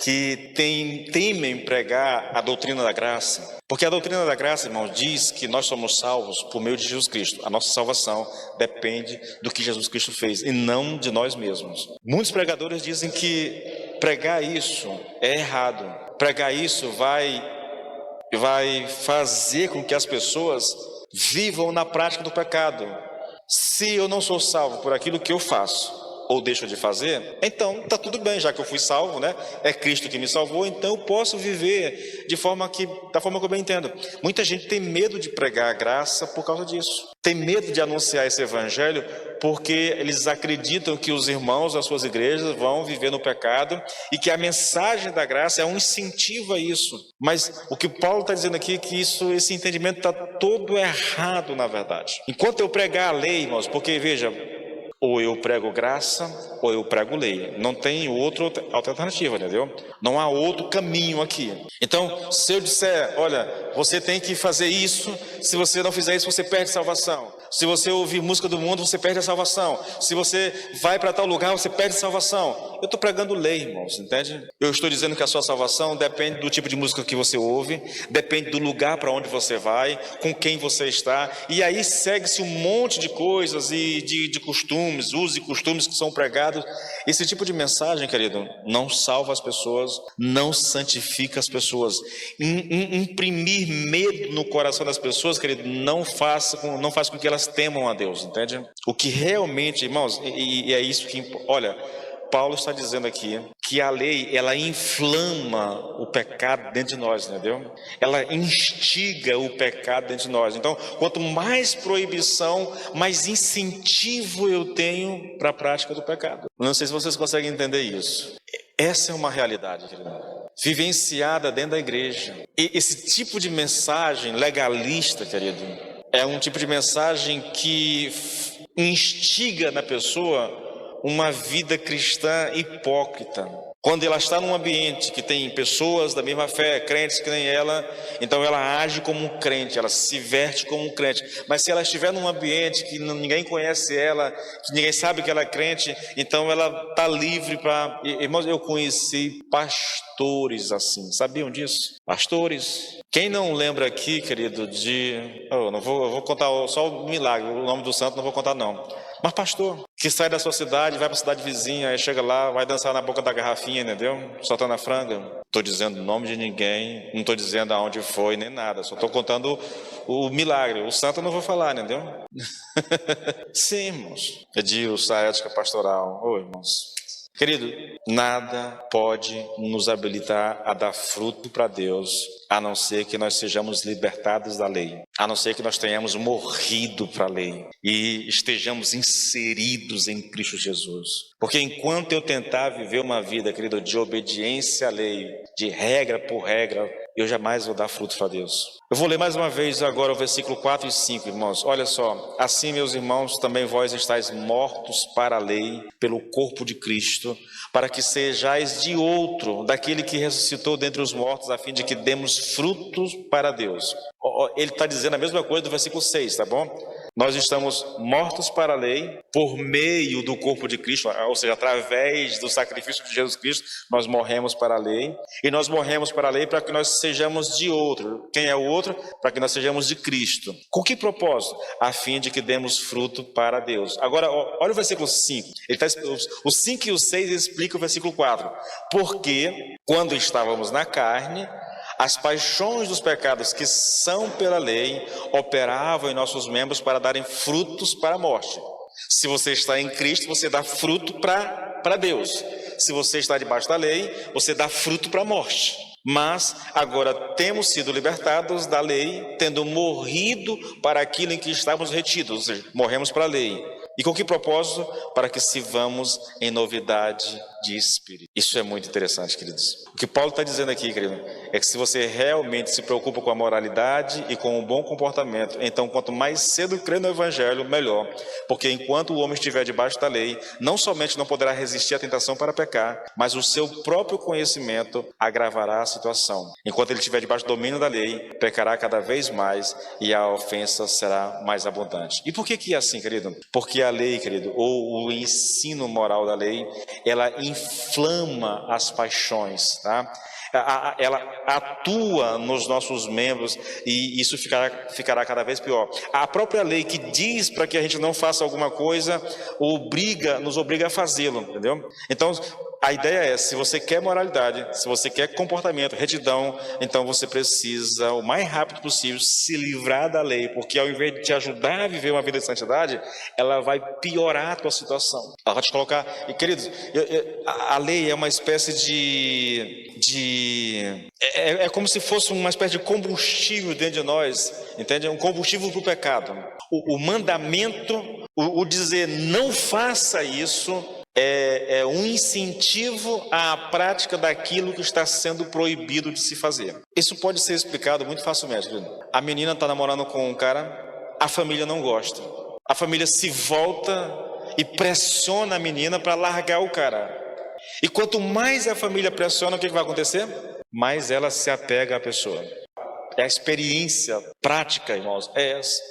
[SPEAKER 1] que temem pregar a doutrina da graça, porque a doutrina da graça, irmãos, diz que nós somos salvos por meio de Jesus Cristo. A nossa salvação depende do que Jesus Cristo fez e não de nós mesmos. Muitos pregadores dizem que pregar isso é errado. Pregar isso vai fazer com que as pessoas vivam na prática do pecado. Se eu não sou salvo por aquilo que eu faço, ou deixo de fazer, então está tudo bem, já que eu fui salvo, né? É Cristo que me salvou, então eu posso viver da forma que eu bem entendo. Muita gente tem medo de pregar a graça por causa disso. Tem medo de anunciar esse evangelho porque eles acreditam que os irmãos das suas igrejas vão viver no pecado e que a mensagem da graça é um incentivo a isso. Mas o que Paulo está dizendo aqui é que esse entendimento está todo errado, na verdade. Enquanto eu pregar a lei, irmãos, porque veja, ou eu prego graça, ou eu prego lei. Não tem outra alternativa, entendeu? Não há outro caminho aqui. Então, se eu disser, olha, você tem que fazer isso, se você não fizer isso, você perde salvação. Se você ouvir música do mundo, você perde a salvação. Se você vai para tal lugar, você perde a salvação. Eu estou pregando lei, irmãos, entende? Eu estou dizendo que a sua salvação depende do tipo de música que você ouve, depende do lugar para onde você vai, com quem você está, e aí segue-se um monte de coisas e de costumes, usos e costumes que são pregados. Esse tipo de mensagem, querido, não salva as pessoas, não santifica as pessoas. Imprimir medo no coração das pessoas, querido, não faz com que elas temam a Deus, entende? O que realmente, irmãos, e é isso que, olha, Paulo está dizendo aqui que a lei, ela inflama o pecado dentro de nós, entendeu? Ela instiga o pecado dentro de nós. Então, quanto mais proibição, mais incentivo eu tenho para a prática do pecado. Não sei se vocês conseguem entender isso. Essa é uma realidade, querido, vivenciada dentro da igreja. E esse tipo de mensagem legalista, querido, é um tipo de mensagem que instiga na pessoa uma vida cristã hipócrita. Quando ela está num ambiente que tem pessoas da mesma fé, crentes que nem ela, então ela age como um crente, ela se veste como um crente. Mas se ela estiver num ambiente que ninguém conhece ela, que ninguém sabe que ela é crente, então ela está livre para... Irmãos, eu conheci pastores assim, sabiam disso? Pastores. Quem não lembra aqui, querido, eu vou contar só o milagre, o nome do santo não vou contar não. Mas pastor, que sai da sua cidade, vai para a cidade vizinha, aí chega lá, vai dançar na boca da garrafinha, entendeu? Soltando a franga. Não estou dizendo o nome de ninguém, não estou dizendo aonde foi, nem nada. Só estou contando o milagre. O santo eu não vou falar, entendeu? Sim, irmãos. Edilson, a ética pastoral. Ô, irmãos. Querido, nada pode nos habilitar a dar fruto para Deus, a não ser que nós sejamos libertados da lei, a não ser que nós tenhamos morrido para a lei e estejamos inseridos em Cristo Jesus. Porque enquanto eu tentar viver uma vida, querido, de obediência à lei, de regra por regra, eu jamais vou dar fruto para Deus. Eu vou ler mais uma vez agora o versículo 4 e 5, irmãos. Olha só. Assim, meus irmãos, também vós estáis mortos para a lei, pelo corpo de Cristo, para que sejais de outro, daquele que ressuscitou dentre os mortos, a fim de que demos frutos para Deus. Ele está dizendo a mesma coisa do versículo 6, tá bom? Nós estamos mortos para a lei por meio do corpo de Cristo, ou seja, através do sacrifício de Jesus Cristo, nós morremos para a lei. E nós morremos para a lei para que nós sejamos de outro. Quem é o outro? Para que nós sejamos de Cristo. Com que propósito? A fim de que demos fruto para Deus. Agora, olha o versículo 5. O 5 e o 6 explicam o versículo 4. Porque, quando estávamos na carne, as paixões dos pecados que são pela lei operavam em nossos membros para darem frutos para a morte. Se você está em Cristo, você dá fruto para Deus. Se você está debaixo da lei, você dá fruto para a morte. Mas agora temos sido libertados da lei, tendo morrido para aquilo em que estávamos retidos, ou seja, morremos para a lei. E com que propósito? Para que sirvamos em novidade de espírito. Isso é muito interessante, queridos. O que Paulo está dizendo aqui, querido, é que se você realmente se preocupa com a moralidade e com o bom comportamento, então quanto mais cedo crer no evangelho, melhor. Porque enquanto o homem estiver debaixo da lei, não somente não poderá resistir à tentação para pecar, mas o seu próprio conhecimento agravará a situação. Enquanto ele estiver debaixo do domínio da lei, pecará cada vez mais e a ofensa será mais abundante. E por que é assim, querido? Porque a lei, querido, ou o ensino moral da lei, ela inflama as paixões, tá? Ela atua nos nossos membros e isso ficará cada vez pior. A própria lei que diz para que a gente não faça alguma coisa, nos obriga a fazê-lo, entendeu? Então, a ideia é, se você quer moralidade, se você quer comportamento, retidão, então você precisa, o mais rápido possível, se livrar da lei, porque ao invés de te ajudar a viver uma vida de santidade, ela vai piorar a tua situação. Ela vai te colocar... E, queridos, a lei é uma espécie é como se fosse uma espécie de combustível dentro de nós, entende? É um combustível para o pecado. O mandamento, o dizer não faça isso, é um incentivo à prática daquilo que está sendo proibido de se fazer. Isso pode ser explicado muito facilmente. A menina está namorando com um cara, a família não gosta. A família se volta e pressiona a menina para largar o cara. E quanto mais a família pressiona, o que vai acontecer? Mais ela se apega à pessoa. É a experiência prática, irmãos, é essa.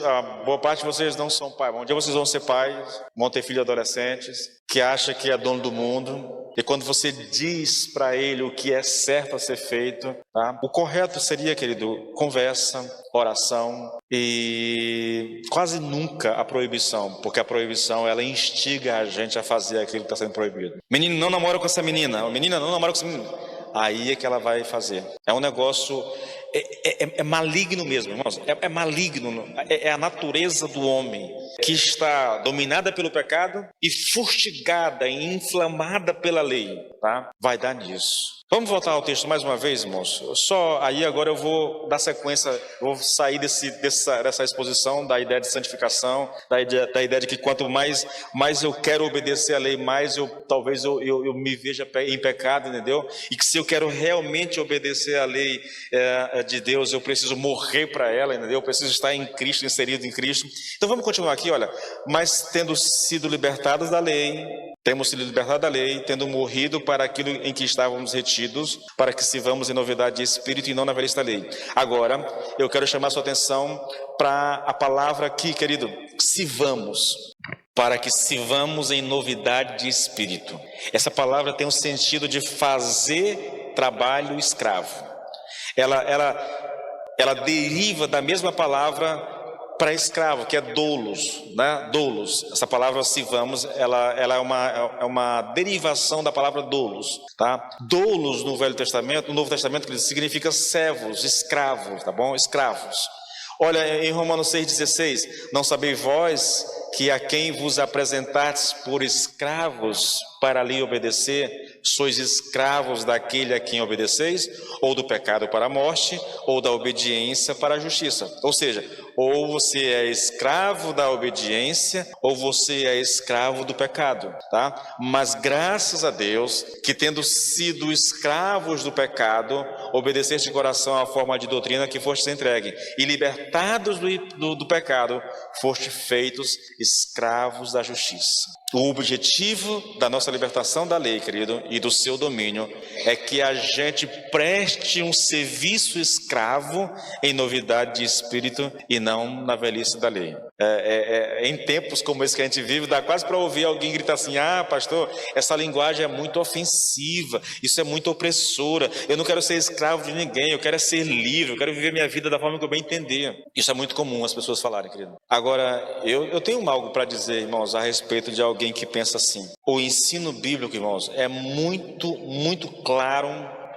[SPEAKER 1] A boa parte de vocês não são pais. Um dia vocês vão ser pais, vão ter filhos adolescentes, que acha que é dono do mundo. E quando você diz para ele o que é certo a ser feito, tá? O correto seria, querido, conversa, oração e quase nunca a proibição, porque a proibição, ela instiga a gente a fazer aquilo que está sendo proibido. Menino, não namora com essa menina. Menina, não namora com essa menina. Aí é que ela vai fazer. É um negócio, é maligno mesmo, irmãos. É maligno, é a natureza do homem que está dominada pelo pecado e fustigada e inflamada pela lei, tá? Vai dar nisso. Vamos voltar ao texto mais uma vez, irmãos. Aí agora eu vou dar sequência, vou sair dessa exposição da ideia de santificação, da ideia de que quanto mais eu quero obedecer à lei, mais talvez eu me veja em pecado, entendeu? E que se eu quero realmente obedecer à lei de Deus, eu preciso morrer para ela, entendeu? Eu preciso estar em Cristo, inserido em Cristo. Então vamos continuar aqui, olha. Mas tendo sido libertados da lei, tendo morrido para aquilo em que estávamos retidos, para que sirvamos em novidade de espírito e não na velhice da lei. Agora, eu quero chamar sua atenção para a palavra aqui, querido, sirvamos, para que sirvamos em novidade de espírito. Essa palavra tem o sentido de fazer trabalho escravo. Ela deriva da mesma palavra para escravo, que é doulos, né? Doulos. Essa palavra sirvamos, ela é uma derivação da palavra doulos, tá? Doulos no Novo Testamento, significa servos, escravos, tá bom? Escravos. Olha, em Romanos 6,16, não sabeis vós que a quem vos apresentastes por escravos para lhe obedecer, sois escravos daquele a quem obedeceis, ou do pecado para a morte, ou da obediência para a justiça. Ou seja, ou você é escravo da obediência, ou você é escravo do pecado, tá? Mas graças a Deus, que tendo sido escravos do pecado, obedeceste de coração à forma de doutrina que foste entregue, e libertados do pecado, foste feitos escravos da justiça. O objetivo da nossa libertação da lei, querido, e do seu domínio, é que a gente preste um serviço escravo em novidade de espírito e não na velhice da lei. Em tempos como esse que a gente vive, dá quase para ouvir alguém gritar assim: ah, pastor, essa linguagem é muito ofensiva, isso é muito opressora, eu não quero ser escravo de ninguém, eu quero ser livre, eu quero viver minha vida da forma que eu bem entender. Isso é muito comum as pessoas falarem, querido. Agora, eu tenho algo para dizer, irmãos, a respeito de alguém que pensa assim. O ensino bíblico, irmãos, é muito, muito claro,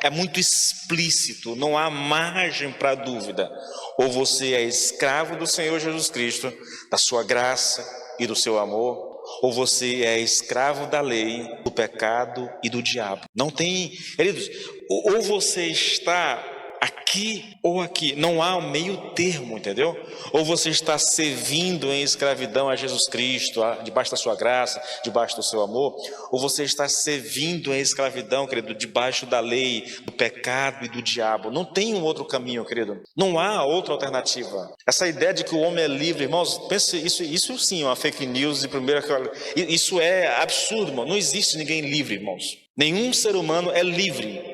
[SPEAKER 1] é muito explícito, não há margem para dúvida. Ou você é escravo do Senhor Jesus Cristo, da sua graça e do seu amor, ou você é escravo da lei, do pecado e do diabo. Não tem, queridos, ou você está aqui ou aqui, não há um meio termo, entendeu? Ou você está servindo em escravidão a Jesus Cristo, debaixo da sua graça, debaixo do seu amor, ou você está servindo em escravidão, querido, debaixo da lei, do pecado e do diabo. Não tem um outro caminho, querido, não há outra alternativa. Essa ideia de que o homem é livre, irmãos, pense, isso sim é uma fake news de primeira, isso é absurdo, irmão. Não existe ninguém livre, irmãos. Nenhum ser humano é livre.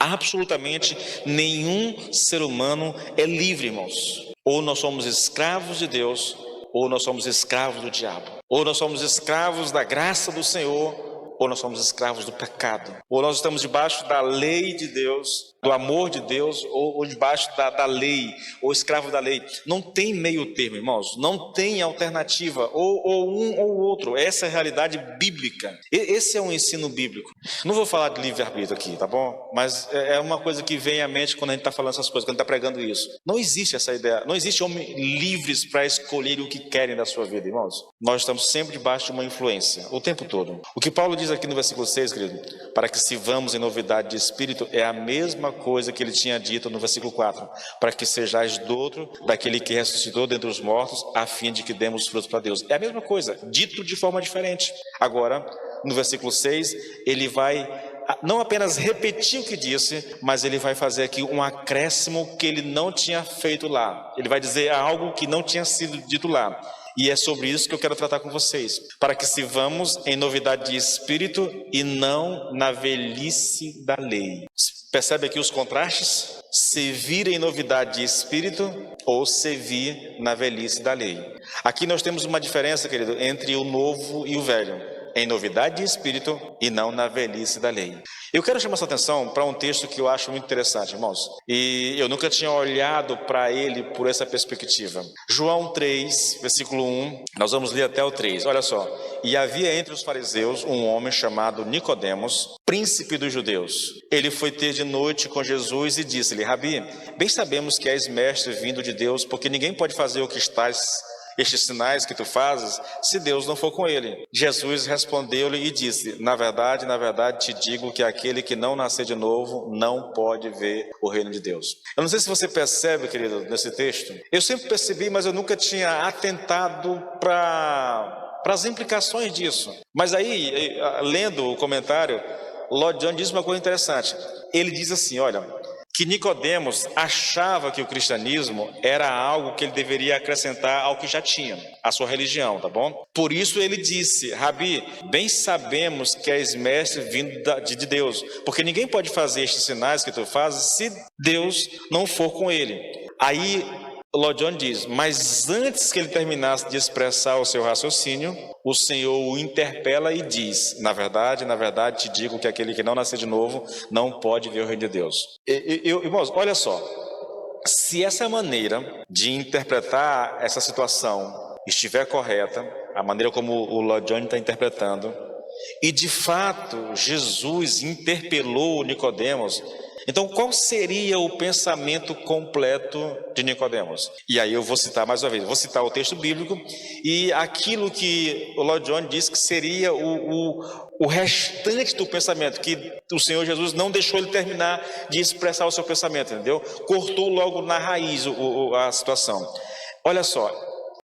[SPEAKER 1] Absolutamente nenhum ser humano é livre, irmãos. Ou nós somos escravos de Deus, ou nós somos escravos do diabo. Ou nós somos escravos da graça do Senhor, ou nós somos escravos do pecado. Ou nós estamos debaixo da lei de Deus, do amor de Deus, ou debaixo da lei, ou escravo da lei. Não tem meio termo, irmãos. Não tem alternativa, ou um ou outro. Essa é a realidade bíblica. Esse é um ensino bíblico. Não vou falar de livre-arbítrio aqui, tá bom? Mas é uma coisa que vem à mente quando a gente está falando essas coisas, quando está pregando isso. Não existe essa ideia. Não existe homens livres para escolher o que querem da sua vida, irmãos. Nós estamos sempre debaixo de uma influência, o tempo todo. O que Paulo diz aqui no versículo 6, querido, para que sirvamos em novidade de espírito, é a mesma coisa que ele tinha dito no versículo 4, para que sejais douto daquele que ressuscitou dentre os mortos, a fim de que demos frutos para Deus. É a mesma coisa, dito de forma diferente. Agora, no versículo 6, ele vai não apenas repetir o que disse, mas ele vai fazer aqui um acréscimo que ele não tinha feito lá. Ele vai dizer algo que não tinha sido dito lá. E é sobre isso que eu quero tratar com vocês, para que sirvamos em novidade de espírito e não na velhice da lei. Percebe aqui os contrastes? Servir em novidade de espírito ou servir na velhice da lei. Aqui nós temos uma diferença, querido, entre o novo e o velho. Em novidade de espírito e não na velhice da lei. Eu quero chamar sua atenção para um texto que eu acho muito interessante, irmãos. E eu nunca tinha olhado para ele por essa perspectiva. João 3, versículo 1, nós vamos ler até o 3. Olha só. E havia entre os fariseus um homem chamado Nicodemos, príncipe dos judeus. Ele foi ter de noite com Jesus e disse-lhe: Rabi, bem sabemos que és mestre vindo de Deus, porque ninguém pode fazer o que estes sinais que tu fazes, se Deus não for com ele. Jesus respondeu-lhe e disse: na verdade, te digo que aquele que não nascer de novo não pode ver o reino de Deus. Eu não sei se você percebe, querido, nesse texto. Eu sempre percebi, mas eu nunca tinha atentado para as implicações disso. Mas aí, lendo o comentário, Lloyd Jones diz uma coisa interessante. Ele diz assim, olha, que Nicodemos achava que o cristianismo era algo que ele deveria acrescentar ao que já tinha, a sua religião, tá bom? Por isso ele disse: Rabi, bem sabemos que és mestre vindo de Deus, porque ninguém pode fazer estes sinais que tu fazes se Deus não for com ele. Aí Lloyd Jones diz: mas antes que ele terminasse de expressar o seu raciocínio, o Senhor o interpela e diz: na verdade, te digo que aquele que não nascer de novo não pode ver o reino de Deus. Irmãos, olha só, se essa maneira de interpretar essa situação estiver correta, a maneira como o Lloyd Jones está interpretando, e de fato Jesus interpelou Nicodemos, então qual seria o pensamento completo de Nicodemos? E aí eu vou citar mais uma vez, vou citar o texto bíblico e aquilo que o Lloyd Jones diz que seria o restante do pensamento, que o Senhor Jesus não deixou ele terminar de expressar o seu pensamento, entendeu? Cortou logo na raiz a situação. Olha só,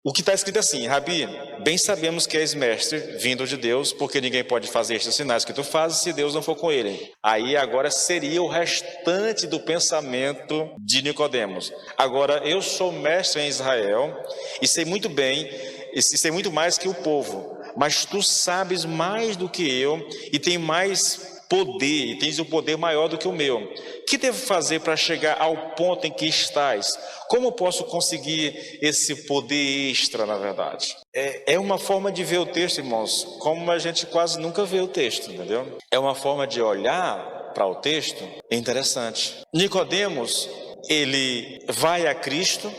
[SPEAKER 1] o que está escrito assim: Rabi, bem sabemos que és mestre vindo de Deus, porque ninguém pode fazer estes sinais que tu fazes se Deus não for com ele. Aí agora seria o restante do pensamento de Nicodemos. Agora, eu sou mestre em Israel e sei muito bem, e sei muito mais que o povo, mas tu sabes mais do que eu e tem mais poder, e tens um poder maior do que o meu. Que devo fazer para chegar ao ponto em que estás? Como posso conseguir esse poder extra, na verdade? É uma forma de ver o texto, irmãos, como a gente quase nunca vê o texto, entendeu? É uma forma de olhar para o texto interessante. Nicodemos, ele vai a Cristo,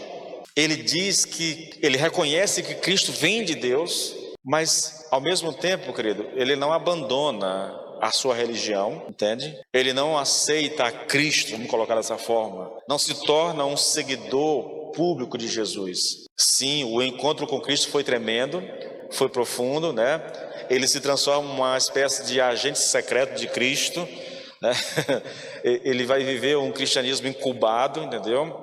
[SPEAKER 1] ele diz que ele reconhece que Cristo vem de Deus, mas ao mesmo tempo, querido, ele não abandona a sua religião, entende? Ele não aceita a Cristo, vamos colocar dessa forma. Não se torna um seguidor público de Jesus. Sim, o encontro com Cristo foi tremendo, foi profundo, né? Ele se transforma em uma espécie de agente secreto de Cristo, né? Ele vai viver um cristianismo incubado, entendeu?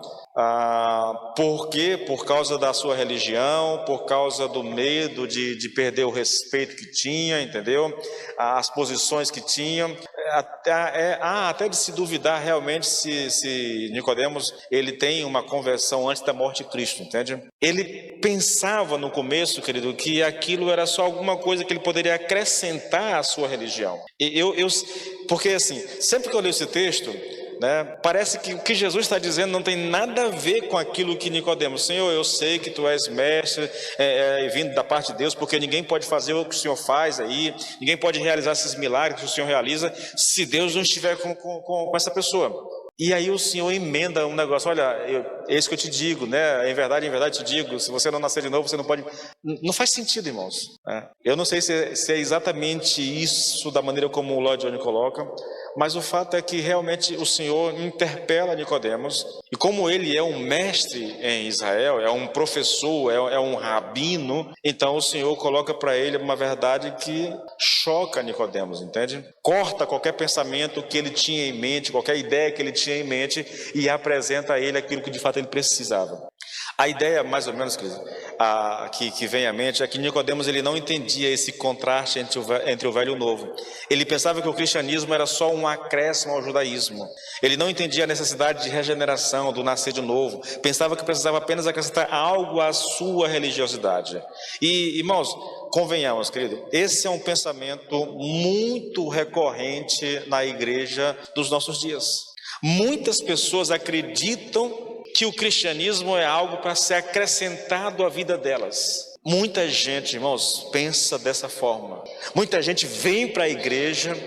[SPEAKER 1] Por quê? Por causa da sua religião, por causa do medo de perder o respeito que tinha, entendeu? As posições que tinha, até de se duvidar realmente se Nicodemos ele tem uma conversão antes da morte de Cristo, entende? Ele pensava no começo, querido, que aquilo era só alguma coisa que ele poderia acrescentar à sua religião. Porque assim, sempre que eu leio esse texto, né? Parece que o que Jesus está dizendo não tem nada a ver com aquilo que Nicodemos. Senhor, eu sei que tu és mestre, vindo da parte de Deus, porque ninguém pode fazer o que o Senhor faz aí, ninguém pode realizar esses milagres que o Senhor realiza, se Deus não estiver com essa pessoa. E aí o Senhor emenda um negócio, olha, é isso que eu te digo, né? Em verdade te digo, se você não nascer de novo, você não pode... Não faz sentido, irmãos, né? Eu não sei se é exatamente isso da maneira como o Lloyd Jones coloca, mas o fato é que realmente o Senhor interpela Nicodemos, e como ele é um mestre em Israel, é um professor, é um rabino, então o Senhor coloca para ele uma verdade que choca Nicodemos, entende? Corta qualquer pensamento que ele tinha em mente, qualquer ideia que ele tinha em mente, e apresenta a ele aquilo que de fato ele precisava. A ideia, mais ou menos, que vem à mente é que Nicodemos ele não entendia esse contraste entre o velho e o novo. Ele pensava que o cristianismo era só um acréscimo ao judaísmo. Ele não entendia a necessidade de regeneração, do nascer de novo. Pensava que precisava apenas acrescentar algo à sua religiosidade. E, irmãos, convenhamos, querido, esse é um pensamento muito recorrente na igreja dos nossos dias. Muitas pessoas acreditam que o cristianismo é algo para ser acrescentado à vida delas. Muita gente, irmãos, pensa dessa forma. Muita gente vem para a igreja,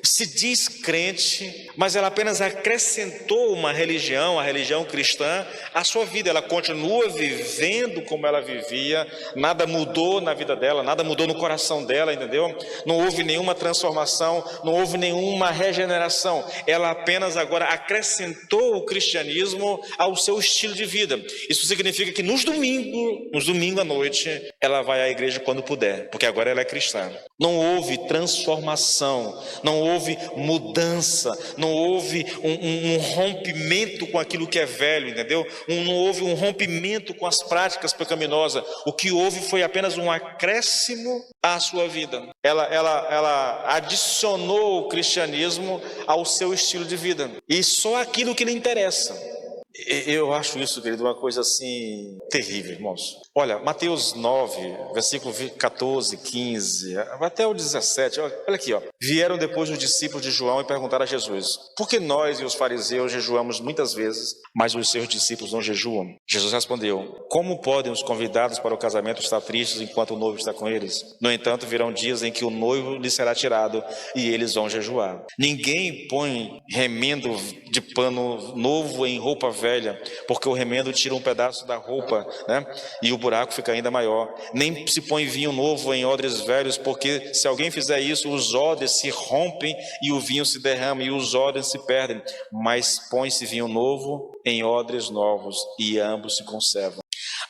[SPEAKER 1] se diz crente, mas ela apenas acrescentou uma religião, a religião cristã, à sua vida. Ela continua vivendo como ela vivia, nada mudou na vida dela, nada mudou no coração dela, entendeu? Não houve nenhuma transformação, não houve nenhuma regeneração. Ela apenas agora acrescentou o cristianismo ao seu estilo de vida. Isso significa que nos domingos à noite, ela vai à igreja quando puder, porque agora ela é cristã. Não houve transformação, não houve mudança, não houve um rompimento com aquilo que é velho, entendeu? Não houve um rompimento com as práticas pecaminosas. O que houve foi apenas um acréscimo à sua vida. Ela adicionou o cristianismo ao seu estilo de vida. E só aquilo que lhe interessa. Eu acho isso, querido, uma coisa assim terrível, irmãos. Olha, Mateus 9, versículo 14, 15, até o 17, olha aqui, ó. Vieram depois os discípulos de João e perguntaram a Jesus: por que nós e os fariseus jejuamos muitas vezes, mas os seus discípulos não jejuam? Jesus respondeu: como podem os convidados para o casamento estar tristes enquanto o noivo está com eles? No entanto, virão dias em que o noivo lhes será tirado e eles vão jejuar. Ninguém põe remendo de pano novo em roupa velha, porque o remendo tira um pedaço da roupa, né? E o buraco fica ainda maior. Nem se põe vinho novo em odres velhos, porque se alguém fizer isso, os odres se rompem e o vinho se derrama e os odres se perdem. Mas põe-se vinho novo em odres novos e ambos se conservam.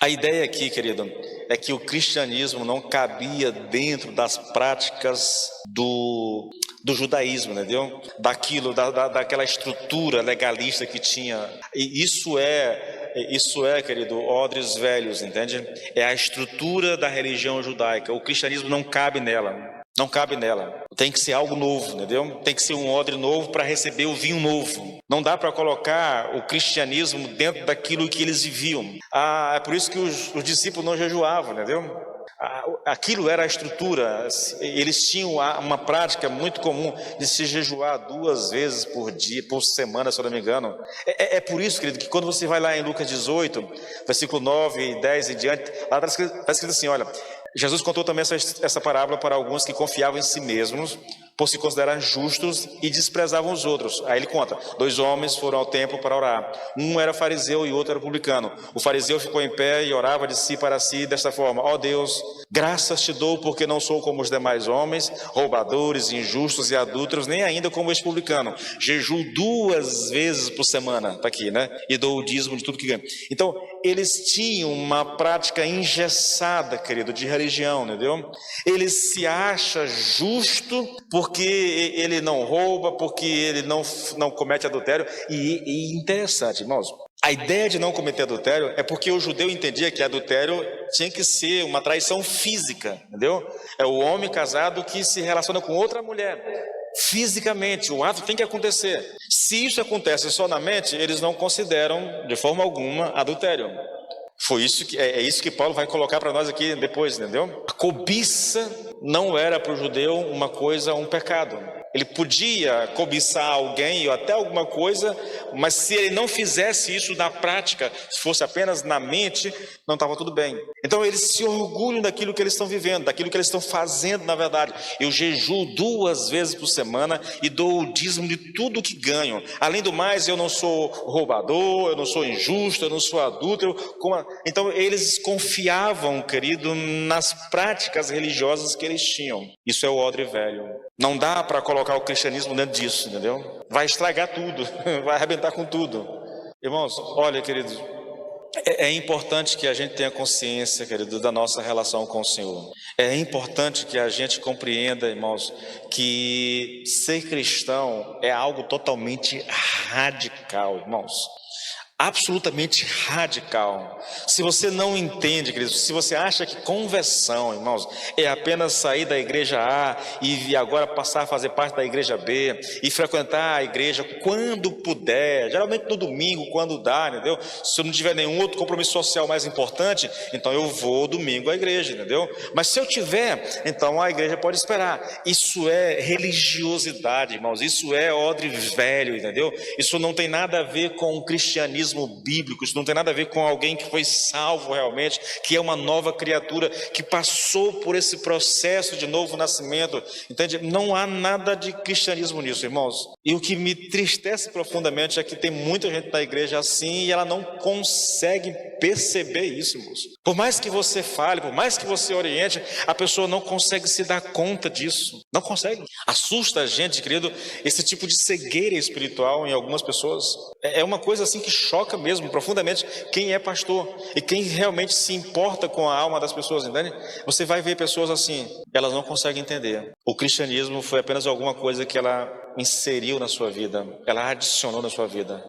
[SPEAKER 1] A ideia aqui, querido, é que o cristianismo não cabia dentro das práticas do judaísmo, entendeu? Daquela estrutura legalista que tinha. E isso é, querido, odres velhos, entende? É a estrutura da religião judaica. O cristianismo não cabe nela. Não cabe nela. Tem que ser algo novo, entendeu? Tem que ser um odre novo para receber o vinho novo. Não dá para colocar o cristianismo dentro daquilo que eles viviam. É por isso que os discípulos não jejuavam, entendeu? Aquilo era a estrutura. Eles tinham uma prática muito comum de se jejuar 2 vezes por dia, por semana, se eu não me engano. É por isso, querido, que quando você vai lá em Lucas 18, versículo 9 e 10 e diante, lá está escrito assim, olha: Jesus contou também essa parábola para alguns que confiavam em si mesmos, por se considerar justos, e desprezavam os outros. Aí ele conta: 2 homens foram ao templo para orar. Um era fariseu e o outro era publicano. O fariseu ficou em pé e orava de si para si desta forma: ó Deus, graças te dou porque não sou como os demais homens, roubadores, injustos e adúlteros, nem ainda como este publicano. Jejuo 2 vezes por semana, está aqui, né? E dou o dízimo de tudo que ganho. Então, eles tinham uma prática engessada, querido, de religião, entendeu? Ele se acha justo porque ele não rouba, porque ele não comete adultério. E interessante, irmãos, a ideia de não cometer adultério é porque o judeu entendia que adultério tinha que ser uma traição física, entendeu? É o homem casado que se relaciona com outra mulher. Fisicamente, o ato tem que acontecer. Se isso acontece só na mente, eles não consideram de forma alguma adultério. É isso que Paulo vai colocar para nós aqui depois, entendeu? A cobiça não era para o judeu uma coisa, um pecado. Ele podia cobiçar alguém ou até alguma coisa, mas se ele não fizesse isso na prática, se fosse apenas na mente, não estava tudo bem. Então eles se orgulham daquilo que eles estão vivendo, daquilo que eles estão fazendo na verdade. Eu jejuo 2 vezes por semana e dou o dízimo de tudo que ganho. Além do mais, eu não sou roubador, eu não sou injusto, eu não sou adúltero. Então eles confiavam, querido, nas práticas religiosas que eles tinham. Isso é o odre velho. Não dá para colocar o cristianismo dentro disso, entendeu? Vai estragar tudo, vai arrebentar com tudo. Irmãos, olha, queridos, é importante que a gente tenha consciência, querido, da nossa relação com o Senhor. É importante que a gente compreenda, irmãos, que ser cristão é algo totalmente radical, irmãos. Absolutamente radical. Se você não entende, querido, se você acha que conversão, irmãos, é apenas sair da igreja A e agora passar a fazer parte da igreja B e frequentar a igreja quando puder, geralmente no domingo, quando dá, entendeu? Se eu não tiver nenhum outro compromisso social mais importante, então eu vou domingo à igreja, entendeu? Mas se eu tiver, então a igreja pode esperar. Isso é religiosidade, irmãos, isso é odre velho, entendeu? Isso não tem nada a ver com o cristianismo bíblico, isso não tem nada a ver com alguém que foi salvo realmente, que é uma nova criatura, que passou por esse processo de novo nascimento, entende? Não há nada de cristianismo nisso, irmãos. E o que me entristece profundamente é que tem muita gente na igreja assim e ela não consegue perceber isso, irmãos. Por mais que você fale, por mais que você oriente, a pessoa não consegue se dar conta disso, não consegue. Assusta a gente, querido, esse tipo de cegueira espiritual em algumas pessoas. É uma coisa assim que choca mesmo profundamente quem é pastor e quem realmente se importa com a alma das pessoas, entende? Você vai ver pessoas assim, elas não conseguem entender. O cristianismo foi apenas alguma coisa que ela inseriu na sua vida, ela adicionou na sua vida.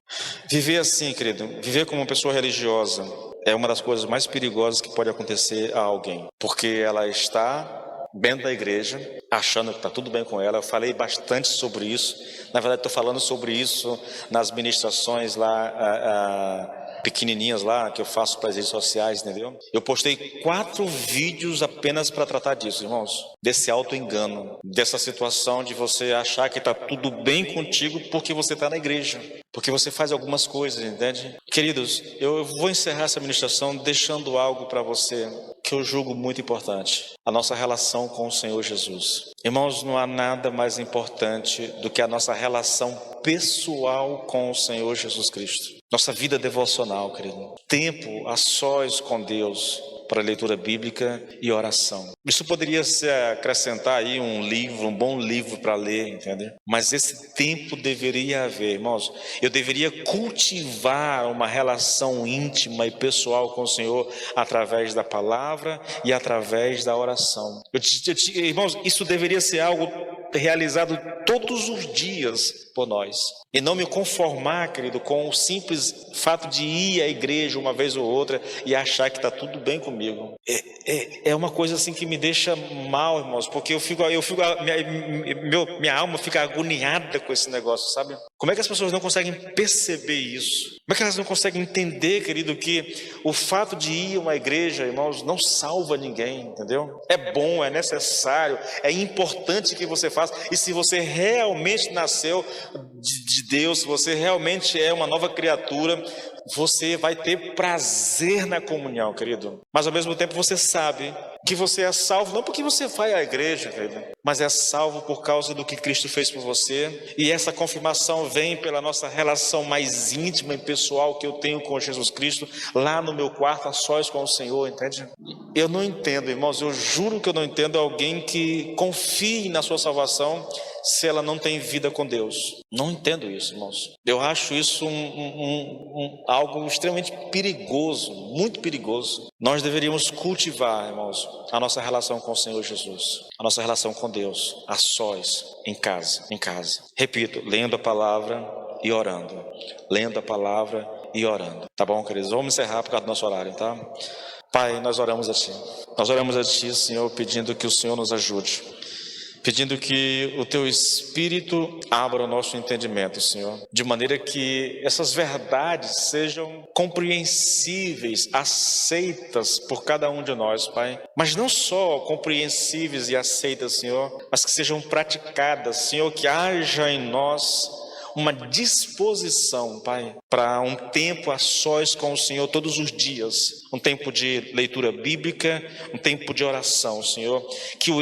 [SPEAKER 1] Viver assim, querido, viver como uma pessoa religiosa é uma das coisas mais perigosas que pode acontecer a alguém, porque ela está dentro da igreja, achando que está tudo bem com ela. Eu falei bastante sobre isso. Na verdade, estou falando sobre isso nas ministrações lá, pequenininhas lá, que eu faço para as redes sociais, entendeu? Eu postei 4 vídeos apenas para tratar disso, irmãos. Desse auto-engano, dessa situação de você achar que está tudo bem contigo porque você está na igreja, porque você faz algumas coisas, entende? Queridos, eu vou encerrar essa ministração deixando algo para você que eu julgo muito importante: a nossa relação com o Senhor Jesus. Irmãos, não há nada mais importante do que a nossa relação pessoal com o Senhor Jesus Cristo. Nossa vida devocional, querido. Tempo a sós com Deus para leitura bíblica e oração. Isso poderia se acrescentar aí um livro, um bom livro para ler, entendeu? Mas esse tempo deveria haver, irmãos. Eu deveria cultivar uma relação íntima e pessoal com o Senhor através da palavra e através da oração. Irmãos, isso deveria ser algo realizado todos os dias por nós. E não me conformar, querido, com o simples fato de ir à igreja uma vez ou outra e achar que está tudo bem comigo. É uma coisa assim que me deixa mal, irmãos, porque minha alma fica agoniada com esse negócio, sabe? Como é que as pessoas não conseguem perceber isso? Como é que elas não conseguem entender, querido, que o fato de ir a uma igreja, irmãos, não salva ninguém, entendeu? É bom, é necessário, é importante que você faça. E se você realmente nasceu de Deus, se você realmente é uma nova criatura, você vai ter prazer na comunhão, querido. Mas ao mesmo tempo você sabe que você é salvo, não porque você vai à igreja, querido, mas é salvo por causa do que Cristo fez por você. E essa confirmação vem pela nossa relação mais íntima e pessoal que eu tenho com Jesus Cristo, lá no meu quarto, a sós com o Senhor, entende? Eu não entendo, irmãos, eu juro que eu não entendo alguém que confie na sua salvação se ela não tem vida com Deus. Não entendo isso, irmãos. Eu acho isso algo extremamente perigoso, muito perigoso. Nós deveríamos cultivar, irmãos, a nossa relação com o Senhor Jesus, a nossa relação com Deus, a sós, em casa. Repito, lendo a palavra e orando. Lendo a palavra e orando. Tá bom, queridos? Vamos encerrar por causa do nosso horário, tá? Pai, nós oramos a Ti. Nós oramos a Ti, Senhor, pedindo que o Senhor nos ajude. pedindo que o Teu Espírito abra o nosso entendimento, Senhor, de maneira que essas verdades sejam compreensíveis, aceitas por cada um de nós, Pai, mas não só compreensíveis e aceitas, Senhor, mas que sejam praticadas, Senhor, que haja em nós uma disposição, Pai, para um tempo a sós com o Senhor todos os dias, um tempo de leitura bíblica, um tempo de oração, Senhor, que o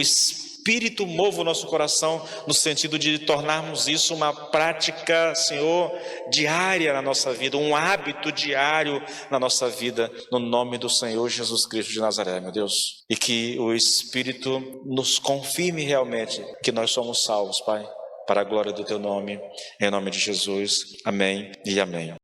[SPEAKER 1] Espírito mova o nosso coração no sentido de tornarmos isso uma prática, Senhor, diária na nossa vida, um hábito diário na nossa vida, no nome do Senhor Jesus Cristo de Nazaré, meu Deus. E que o Espírito nos confirme realmente que nós somos salvos, Pai, para a glória do Teu nome, em nome de Jesus. Amém e amém.